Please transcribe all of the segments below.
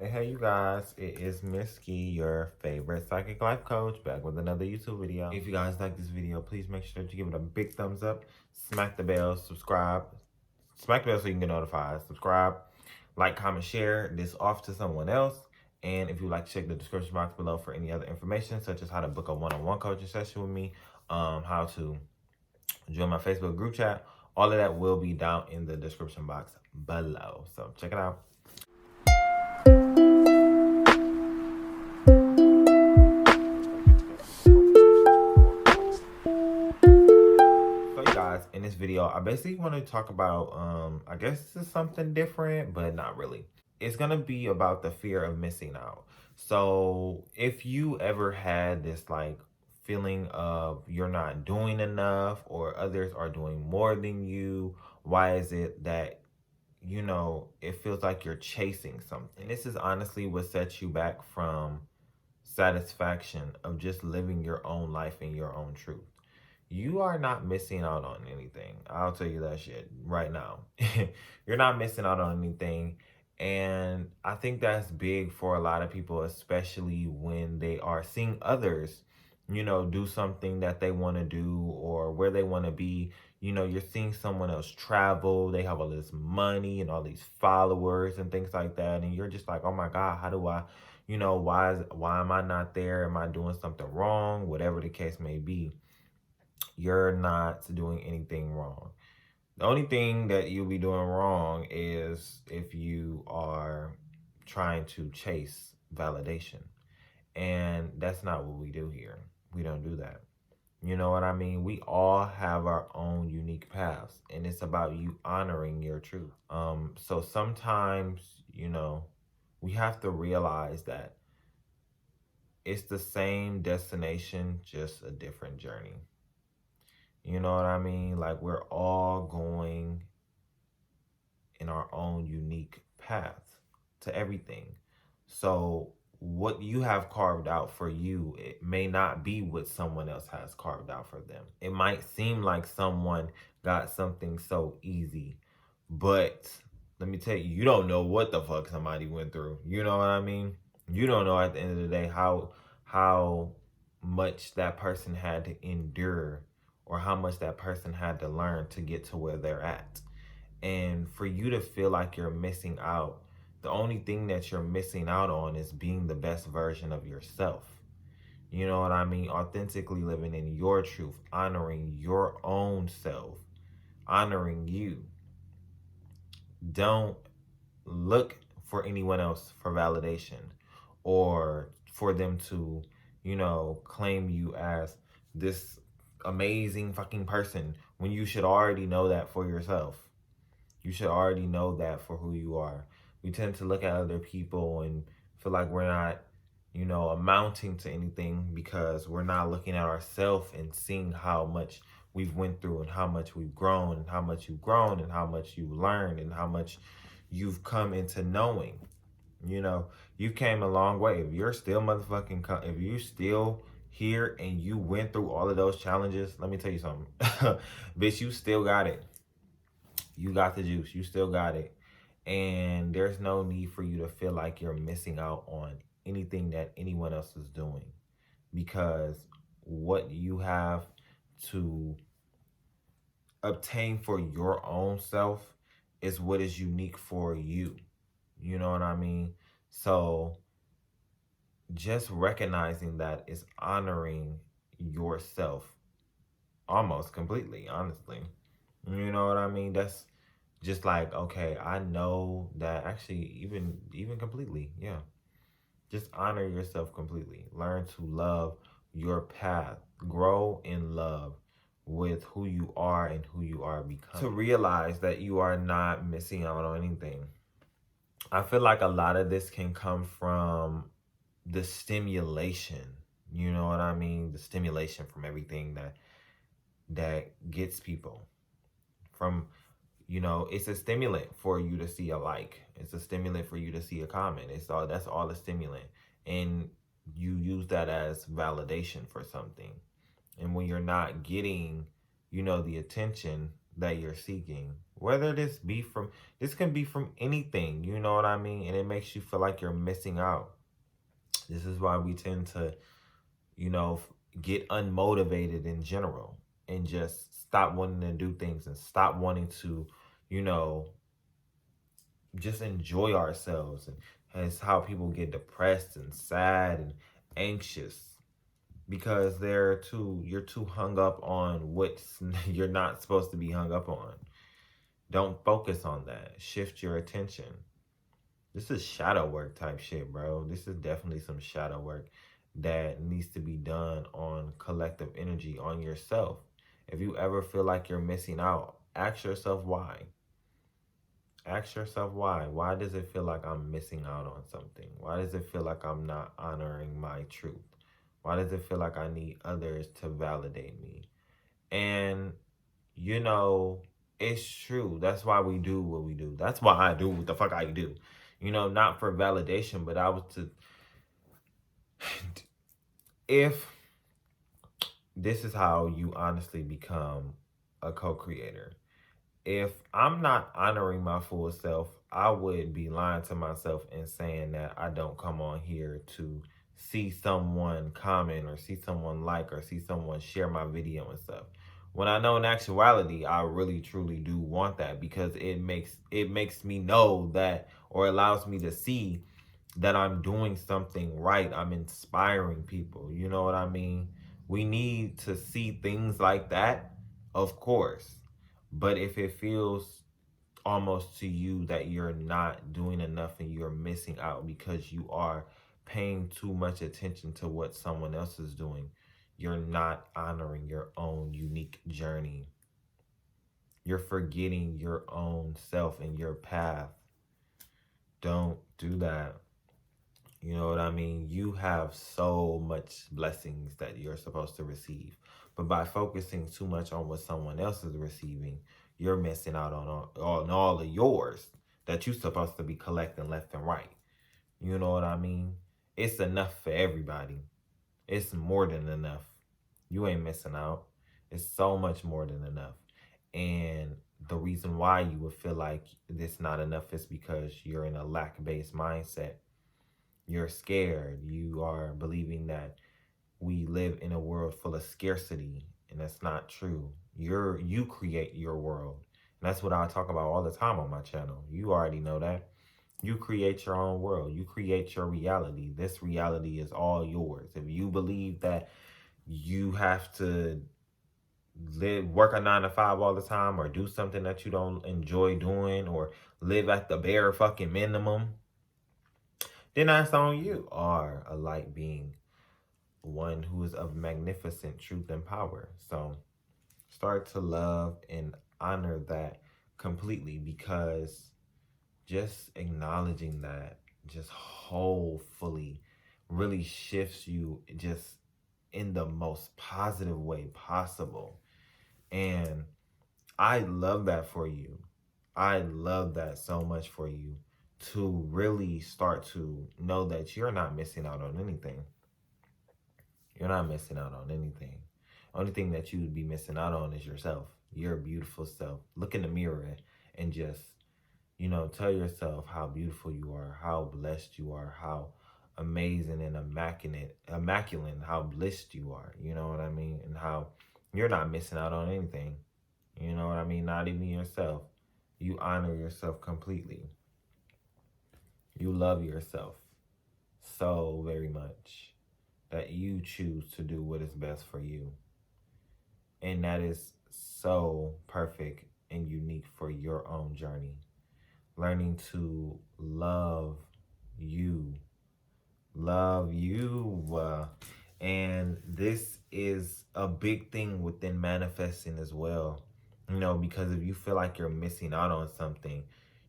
Hey you guys, it is Miss Key, your favorite psychic life coach, back with another YouTube video. If you guys like this video, please make sure to give it a big thumbs up, smack the bell, subscribe, smack the bell so you can get notified, subscribe, like, comment, share this off to someone else. And if you'd like to check the description box below for any other information, such as how to book a one-on-one coaching session with me, how to join my Facebook group chat, all of that will be down in the description box below. So check it out. So you guys, in this video, I basically want to talk about, I guess this is something different, but not really. It's going to be about the fear of missing out. So if you ever had this like feeling of you're not doing enough or others are doing more than you, why is it that, it feels like you're chasing something? This is honestly what sets you back from satisfaction of just living your own life in your own truth. You are not missing out on anything. I'll tell you that shit right now. You're not missing out on anything. And I think that's big for a lot of people, especially when they are seeing others, do something that they want to do or where they want to be. You're seeing someone else travel, they have all this money and all these followers and things like that. And you're just like, oh my God, how do I, why am I not there? Am I doing something wrong? Whatever the case may be. You're not doing anything wrong. The only thing that you'll be doing wrong is if you are trying to chase validation. And that's not what we do here. We don't do that. You know what I mean? We all have our own unique paths, and it's about you honoring your truth. So sometimes, we have to realize that it's the same destination, just a different journey. You know what I mean? Like, we're all going in our own unique path to everything. So what you have carved out for you, it may not be what someone else has carved out for them. It might seem like someone got something so easy, but let me tell you, you don't know what the fuck somebody went through. You know what I mean? You don't know at the end of the day how much that person had to endure or how much that person had to learn to get to where they're at. And for you to feel like you're missing out, the only thing that you're missing out on is being the best version of yourself. You know what I mean? Authentically living in your truth, honoring your own self, honoring you. Don't look for anyone else for validation or for them to, claim you as this amazing fucking person when you should already know that for yourself. You should already know that for who you are. We tend to look at other people and feel like we're not, amounting to anything because we're not looking at ourselves and seeing how much we've went through and how much we've grown and how much you've grown and how much you've learned and how much you've come into knowing. You came a long way. If you're still if you still here and you went through all of those challenges, let me tell you something. Bitch, you still got it. You got the juice. You still got it. And there's no need for you to feel like you're missing out on anything that anyone else is doing. Because what you have to obtain for your own self is what is unique for you. You know what I mean? So just recognizing that is honoring yourself almost completely, honestly. You know what I mean? That's just like, okay, I know that actually even completely, yeah. Just honor yourself completely. Learn to love your path. Grow in love with who you are and who you are becoming. To realize that you are not missing out on anything. I feel like a lot of this can come from the stimulation. You know what I mean? The stimulation from everything that gets people. From, it's a stimulant for you to see a like. It's a stimulant for you to see a comment. That's all a stimulant. And you use that as validation for something. And when you're not getting, the attention that you're seeking. Whether this can be from anything, you know what I mean? And it makes you feel like you're missing out. This is why we tend to, you know, get unmotivated in general and just stop wanting to do things and stop wanting to, you know, just enjoy ourselves. And that's how people get depressed and sad and anxious because you're too hung up on what you're not supposed to be hung up on. Don't focus on that. Shift your attention. This is shadow work type shit, bro. This is definitely some shadow work that needs to be done on collective energy, on yourself. If you ever feel like you're missing out, ask yourself why. Ask yourself why. Why does it feel like I'm missing out on something? Why does it feel like I'm not honoring my truth? Why does it feel like I need others to validate me? And, you know, it's true. That's why we do what we do. That's why I do what the fuck I do. You know, not for validation, but if this is how you honestly become a co-creator. If I'm not honoring my full self, I would be lying to myself and saying that I don't come on here to see someone comment or see someone like or see someone share my video and stuff. When I know in actuality, I really truly do want that because it makes me know that, or allows me to see that I'm doing something right. I'm inspiring people. You know what I mean? We need to see things like that, of course. But if it feels almost to you that you're not doing enough and you're missing out because you are paying too much attention to what someone else is doing, you're not honoring your own unique journey. You're forgetting your own self and your path. Don't do that. You know what I mean? You have so much blessings that you're supposed to receive. But by focusing too much on what someone else is receiving, you're missing out on all of yours that you're supposed to be collecting left and right. You know what I mean? It's enough for everybody. It's more than enough. You ain't missing out. It's so much more than enough. And the reason why you would feel like this not enough is because you're in a lack-based mindset. You're scared. You are believing that we live in a world full of scarcity, and that's not true. You create your world. And that's what I talk about all the time on my channel. You already know that. You create your own world. You create your reality. This reality is all yours. If you believe that you have to work a 9 to 5 all the time, or do something that you don't enjoy doing, or live at the bare fucking minimum, then that's on you. Are a light being, one who is of magnificent truth and power. So start to love and honor that completely, because just acknowledging that just wholly really shifts you just in the most positive way possible. And I love that for you. I love that so much for you, to really start to know that you're not missing out on anything. You're not missing out on anything. Only thing that you would be missing out on is yourself, your beautiful self. Look in the mirror and just, you know, tell yourself how beautiful you are, how blessed you are, how amazing and immaculate, how blessed you are. You know what I mean? And how you're not missing out on anything. You know what I mean? Not even yourself. You honor yourself completely. You love yourself so very much that you choose to do what is best for you. And that is so perfect and unique for your own journey. Learning to love you. Love you. And this is a big thing within manifesting as well. You know, because if you feel like you're missing out on something,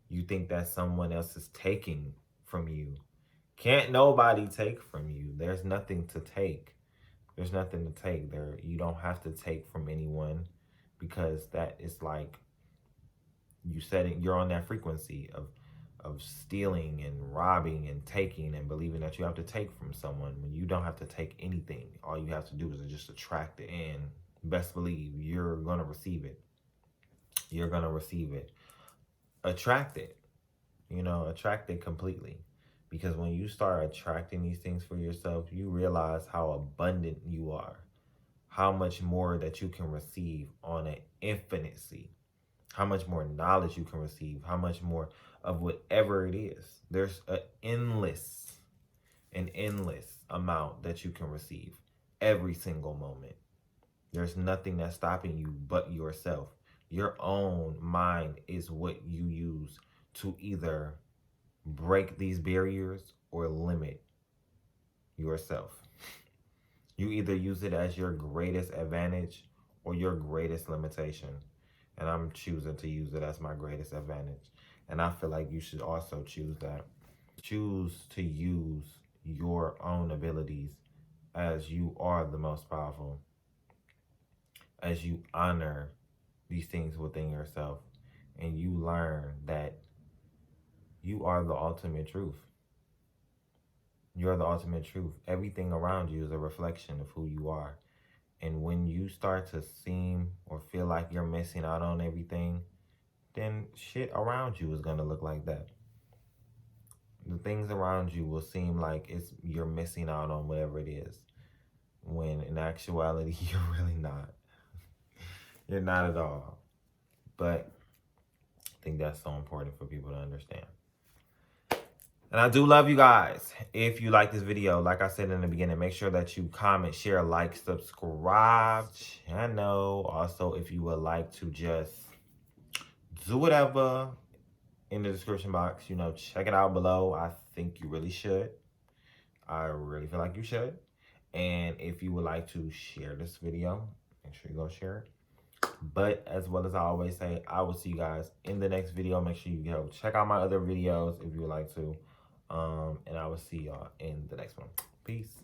you think that someone else is taking from you. Can't nobody take from you. There's nothing to take. There's nothing to take there. You don't have to take from anyone, because that is like you're on that frequency of stealing and robbing and taking and believing that you have to take from someone when you don't have to take anything. All you have to do is just attract it, and best believe you're going to receive it. you're going to receive it. Attract it, attract it completely. Because when you start attracting these things for yourself, you realize how abundant you are, how much more that you can receive on an infinity, how much more knowledge you can receive, how much more of whatever it is. There's an endless amount that you can receive every single moment. There's nothing that's stopping you but yourself. Your own mind is what you use to either break these barriers or limit yourself. You either use it as your greatest advantage or your greatest limitation. And I'm choosing to use it as my greatest advantage. And I feel like you should also choose that. Choose to use your own abilities as you are the most powerful, as you honor these things within yourself, and you learn that you are the ultimate truth. You're the ultimate truth. Everything around you is a reflection of who you are. And when you start to seem or feel like you're missing out on everything, then shit around you is going to look like that. The things around you will seem like you're missing out on whatever it is, when in actuality, you're really not. You're not at all. But I think that's so important for people to understand. And I do love you guys. If you like this video, like I said in the beginning, make sure that you comment, share, like, subscribe channel. Also, if you would like to just do whatever in the description box, check it out below. I think you really should. I really feel like you should. And if you would like to share this video, make sure you go share it. But as well as I always say, I will see you guys in the next video. Make sure you go check out my other videos if you would like to. And I will see y'all in the next one. Peace.